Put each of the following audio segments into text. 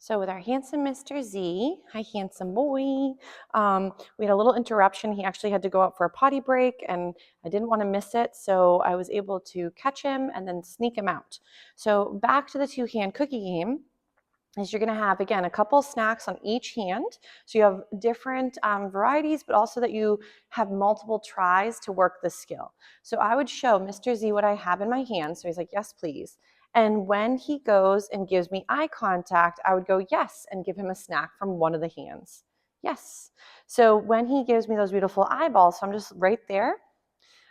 So with our handsome Mr. Z, hi handsome boy, we had a little interruption. He actually had to go out for a potty break and I didn't want to miss it. So I was able to catch him and then sneak him out. So back to the two-hand cookie game is you're going to have, again, a couple snacks on each hand. So you have different varieties, but also that you have multiple tries to work the skill. So I would show Mr. Z what I have in my hand. So he's like, yes, please. And when he goes and gives me eye contact, I would go, yes, and give him a snack from one of the hands. Yes. So when he gives me those beautiful eyeballs, so I'm just right there,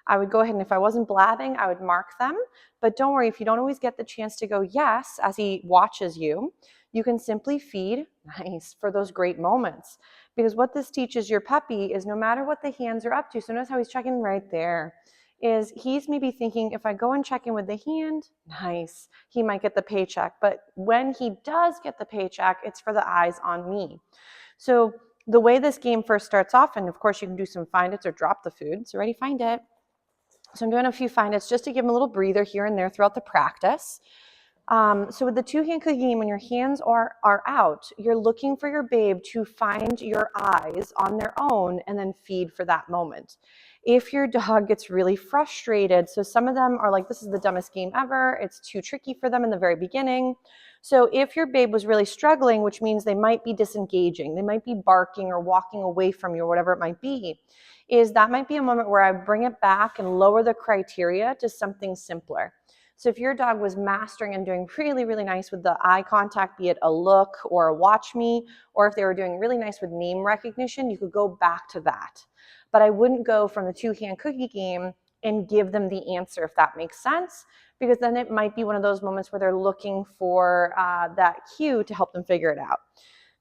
I would go ahead and if I wasn't blabbing, I would mark them. But don't worry, if you don't always get the chance to go yes as he watches you, you can simply feed nice for those great moments. Because what this teaches your puppy is no matter what the hands are up to, so notice how he's checking right there, is he's maybe thinking if I go and check in with the hand, nice, he might get the paycheck. But when he does get the paycheck, it's for the eyes on me. So the way this game first starts off, and of course you can do some find it or drop the food. So ready, find it. So I'm doing a few find it's just to give them a little breather here and there throughout the practice. So with the two-hand cookie game, when your hands are out, you're looking for your babe to find your eyes on their own and then feed for that moment. If your dog gets really frustrated, so some of them are like, this is the dumbest game ever, it's too tricky for them in the very beginning. So if your babe was really struggling, which means they might be disengaging, they might be barking or walking away from you or whatever it might be, is that might be a moment where I bring it back and lower the criteria to something simpler. So if your dog was mastering and doing really, really nice with the eye contact, be it a look or a watch me, or if they were doing really nice with name recognition, you could go back to that. But I wouldn't go from the two-hand cookie game and give them the answer, if that makes sense, because then it might be one of those moments where they're looking for that cue to help them figure it out.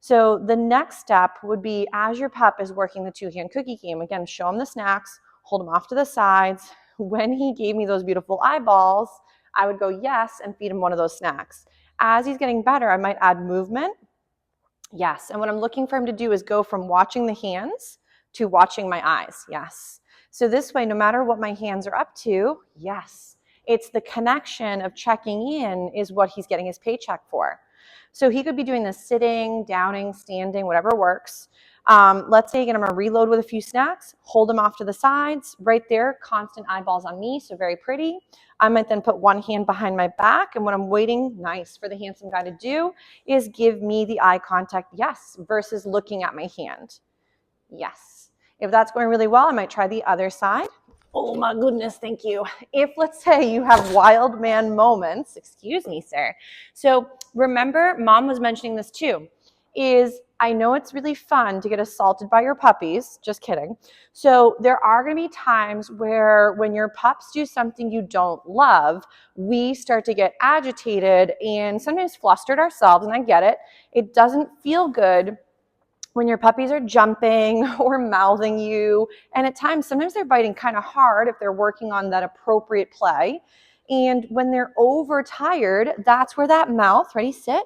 So the next step would be as your pup is working the two-hand cookie game, again, show him the snacks, hold him off to the sides. When he gave me those beautiful eyeballs, I would go yes and feed him one of those snacks. As he's getting better, I might add movement. Yes. And what I'm looking for him to do is go from watching the hands to watching my eyes. Yes. So this way, no matter what my hands are up to, yes, it's the connection of checking in is what he's getting his paycheck for. So he could be doing this sitting, downing, standing, whatever works. Let's say again, I'm gonna reload with a few snacks, hold them off to the sides, right there, constant eyeballs on me, so very pretty. I might then put one hand behind my back, and what I'm waiting, nice, for the handsome guy to do is give me the eye contact, yes, versus looking at my hand, yes. If that's going really well, I might try the other side. Oh my goodness, thank you. If let's say you have wild man moments, excuse me, sir. So remember, mom was mentioning this too, is I know it's really fun to get assaulted by your puppies, just kidding. So there are gonna be times where when your pups do something you don't love, we start to get agitated and sometimes flustered ourselves, and I get it. It doesn't feel good when your puppies are jumping or mouthing you, and at times, sometimes they're biting kind of hard if they're working on that appropriate play. And when they're overtired, that's where that mouth, ready, sit,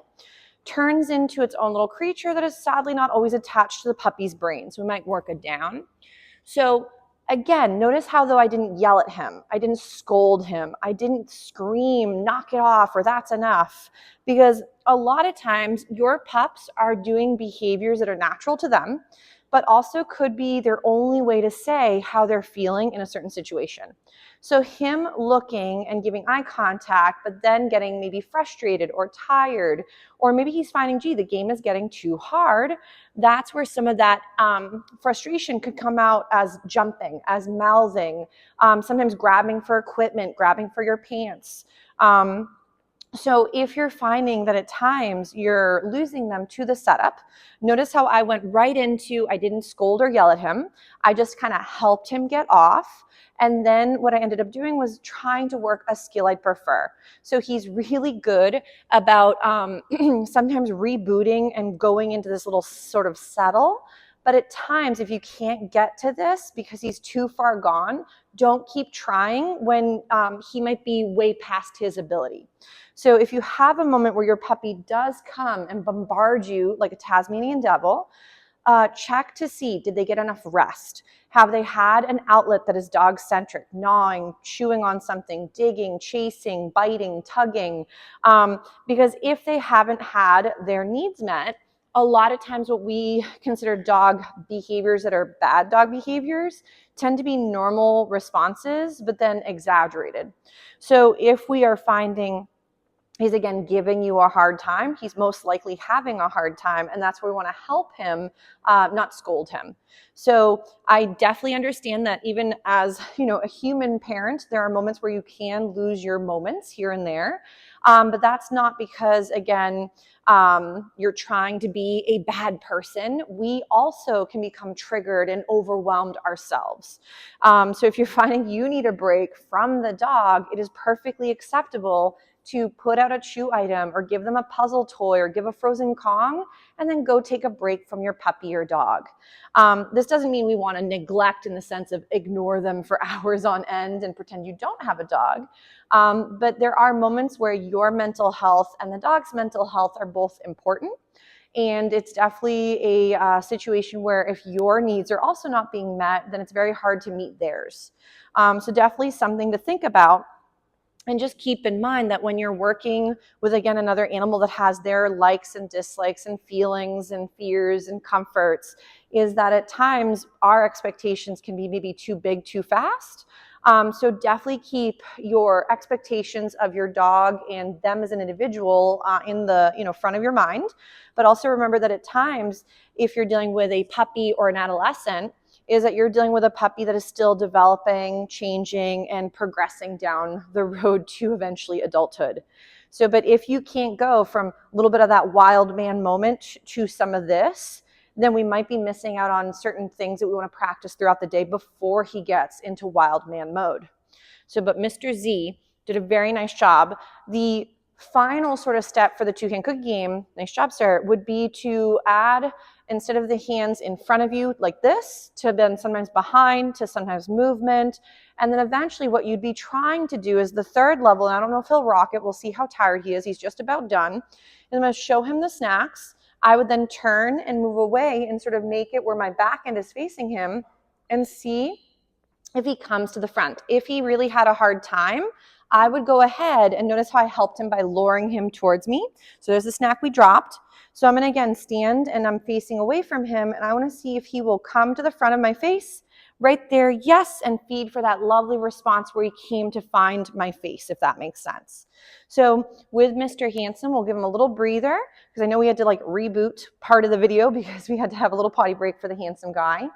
turns into its own little creature that is sadly not always attached to the puppy's brain. So we might work it down. So again, notice how though I didn't yell at him, I didn't scold him, I didn't scream, knock it off, or that's enough. Because a lot of times your pups are doing behaviors that are natural to them, but also could be their only way to say how they're feeling in a certain situation. So him looking and giving eye contact, but then getting maybe frustrated or tired, or maybe he's finding, gee, the game is getting too hard. That's where some of that frustration could come out as jumping, as mouthing, sometimes grabbing for equipment, grabbing for your pants. So if you're finding that at times you're losing them to the setup, notice how I went right into, I didn't scold or yell at him. I just kind of helped him get off. And then what I ended up doing was trying to work a skill I'd prefer. So he's really good about sometimes rebooting and going into this little sort of settle. But at times, if you can't get to this because he's too far gone, don't keep trying when he might be way past his ability. So if you have a moment where your puppy does come and bombard you like a Tasmanian devil, check to see, did they get enough rest? Have they had an outlet that is dog-centric, gnawing, chewing on something, digging, chasing, biting, tugging? Because if they haven't had their needs met, a lot of times what we consider dog behaviors that are bad dog behaviors tend to be normal responses, but then exaggerated. So if we are finding he's again giving you a hard time, he's most likely having a hard time, and that's where we want to help him, not scold him. So I definitely understand that even as a human parent, there are moments where you can lose your moments here and there, but that's not because again you're trying to be a bad person. We also can become triggered and overwhelmed ourselves. So if you're finding you need a break from the dog, it is perfectly acceptable to put out a chew item or give them a puzzle toy or give a frozen Kong and then go take a break from your puppy or dog. This doesn't mean we want to neglect in the sense of ignore them for hours on end and pretend you don't have a dog. But there are moments where your mental health and the dog's mental health are both important. And it's definitely a situation where if your needs are also not being met, then it's very hard to meet theirs. So definitely something to think about. And just keep in mind that when you're working with, again, another animal that has their likes and dislikes and feelings and fears and comforts, is that at times our expectations can be maybe too big too fast. So definitely keep your expectations of your dog and them as an individual in the front of your mind. But also remember that at times, if you're dealing with a puppy or an adolescent, is that you're dealing with a puppy that is still developing, changing, and progressing down the road to eventually adulthood. So, but if you can't go from a little bit of that wild man moment to some of this, then we might be missing out on certain things that we want to practice throughout the day before he gets into wild man mode. So, but Mr. Z did a very nice job. The final sort of step for the two-hand cookie game, nice job, sir, would be to add, instead of the hands in front of you like this, to then sometimes behind, to sometimes movement. And then eventually what you'd be trying to do is the third level, and I don't know if he'll rock it, we'll see how tired he is, he's just about done. And I'm going to show him the snacks. I would then turn and move away and sort of make it where my back end is facing him and see if he comes to the front. If he really had a hard time, I would go ahead and notice how I helped him by luring him towards me. So there's the snack we dropped. So I'm going to again stand and I'm facing away from him, and I want to see if he will come to the front of my face right there, yes, and feed for that lovely response where he came to find my face, if that makes sense. So with Mr. Handsome, we'll give him a little breather because I know we had to like reboot part of the video because we had to have a little potty break for the handsome guy.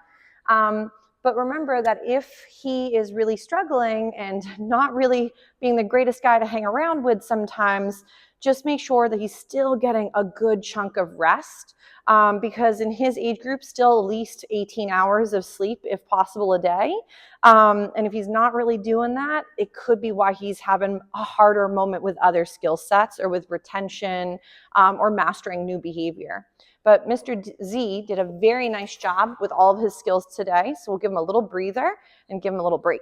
But remember that if he is really struggling and not really being the greatest guy to hang around with sometimes, just make sure that he's still getting a good chunk of rest, because in his age group, still at least 18 hours of sleep, if possible, a day. And if he's not really doing that, it could be why he's having a harder moment with other skill sets or with retention or mastering new behavior. But Mr. Z did a very nice job with all of his skills today. So we'll give him a little breather and give him a little break.